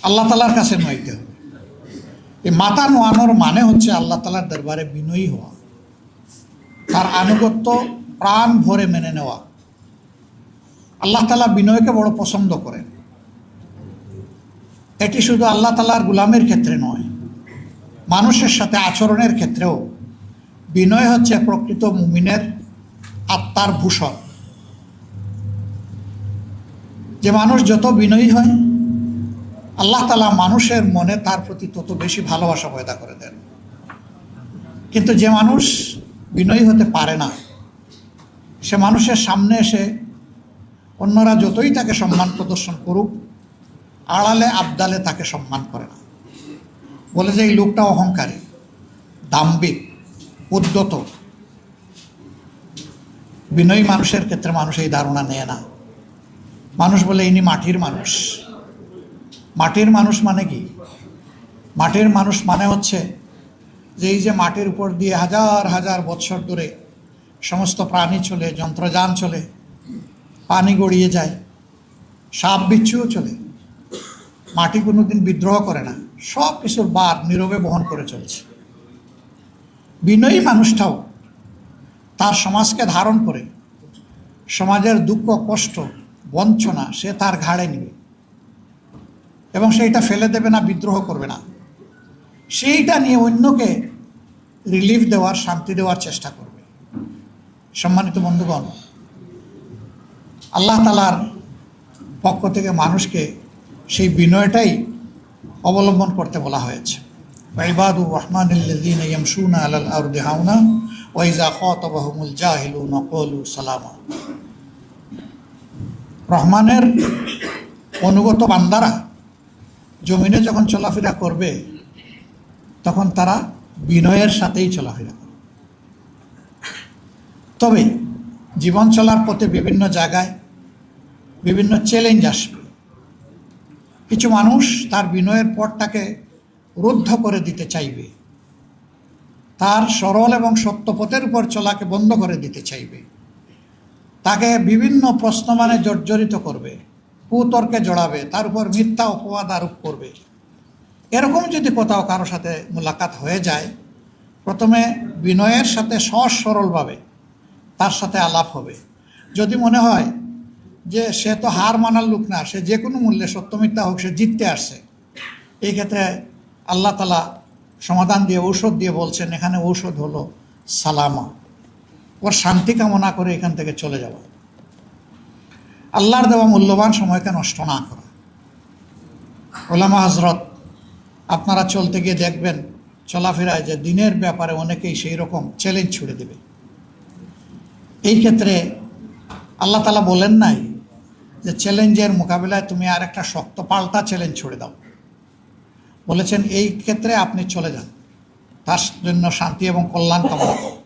আল্লাহ তালার কাছে নইতে হবে। এই মাথা নোয়ানোর মানে হচ্ছে আল্লাহ তালার দরবারে বিনয়ী হওয়া, তার আনুগত্য প্রাণ ভরে মেনে নেওয়া। আল্লাহ তালা বিনয়কে বড় পছন্দ করেন। এটি শুধু আল্লাহ তালার গুলামের ক্ষেত্রে নয়, মানুষের সাথে আচরণের ক্ষেত্রেও বিনয় হচ্ছে প্রকৃত মুমিনের আত্মার ভূষণ। যে মানুষ যত বিনয়ী হয়, আল্লাহ তালা মানুষের মনে তার প্রতি তত বেশি ভালোবাসা পয়দা করে দেন। কিন্তু যে মানুষ বিনয়ী হতে পারে না, সে মানুষের সামনে এসে অন্যরা যতই তাকে সম্মান প্রদর্শন করুক, আড়ালে আবদালে তাকে সম্মান করে না। বলে যে এই লোকটা অহংকারী, দাম্ভিক, উদ্যত। বিনয়ী মানুষের ক্ষেত্রে মানুষ এই ধারণা নেয় না। মানুষ বলে ইনি মাটির মানুষ। মাটির মানুষ মানে কি? মাটির মানুষ মানে হচ্ছে যে এই যে মাটির উপর দিয়ে হাজার হাজার বৎসর ধরে সমস্ত প্রাণী চলে, যন্ত্রযান চলে, পানি গড়িয়ে যায়, সাপ বিচ্ছুও চলে, মাটি কোনোদিন বিদ্রোহ করে না, সব কিছুর বার নীরবে বহন করে চলছে। বিনয়ী মানুষটাও তার সমাজকে ধারণ করে সমাজের দুঃখ, কষ্ট, বঞ্চনা সে তার ঘাড়ে নিবে এবং সেইটা ফেলে দেবে না, বিদ্রোহ করবে না। সেইটা নিয়ে অন্যকে রিলিফ দেওয়ার, শান্তি দেওয়ার চেষ্টা করবে। সম্মানিত বন্ধুগণ, আল্লাহ তালার পক্ষ থেকে মানুষকে সেই বিনয়টাই অবলম্বন করতে বলা হয়েছে। ইবাদুর রহমানিল্লাযীনা ইয়ামশুনা আলাল আরদি হাওনা ওয়া ইযা খাতাবাহুমুল জাহিলুনা ক্বালু সালামা। রহমানের অনুগত বান্দারা জমিনে যখন চলাফেরা করবে, তখন তারা বিনয়ের সাথেই চলাফেরা করবে। তবে জীবন চলার পথে বিভিন্ন জায়গায় বিভিন্ন চ্যালেঞ্জ আসবে। কিছু মানুষ তার বিনয়ের পথটাকে রুদ্ধ করে দিতে চাইবে, তার সরল এবং সত্য পথের উপর চলাকে বন্ধ করে দিতে চাইবে, তাকে বিভিন্ন প্রশ্নমানে জর্জরিত করবে, কুতর্কে জড়াবে, তার উপর মিথ্যা অপবাদ আরোপ করবে। এরকম যদি কোথাও কারো সাথে মোলাকাত হয়ে যায়, প্রথমে বিনয়ের সাথে সহজ সরলভাবে তার সাথে আলাপ হবে। যদি মনে হয় যে সে তো হার মানার লোক না, সে যে কোনো মূল্যে সত্য মিথ্যা হোক সে জিততে আসছে, এই ক্ষেত্রে আল্লাহ তালা সমাধান দিয়ে, ঔষধ দিয়ে বলছেন, এখানে ঔষধ হলো সালামা, ওর শান্তি কামনা করে এখান থেকে চলে যাওয়া, আল্লাহর দেওয়া মূল্যবান সময়কে নষ্ট না করা। ওলামা হজরত, আপনারা চলতে গিয়ে দেখবেন চলাফেরায় যে দিনের ব্যাপারে অনেকেই সেই রকম চ্যালেঞ্জ ছুড়ে দেবে। এই ক্ষেত্রে আল্লাহ তালা বলেন নাই যে চ্যালেঞ্জের মোকাবিলায় তুমি আর একটা শক্ত পাল্টা চ্যালেঞ্জ ছুড়ে দাও। বলেছেন এই ক্ষেত্রে আপনি চলে যান, তার জন্য শান্তি এবং কল্যাণ কামনা করুন।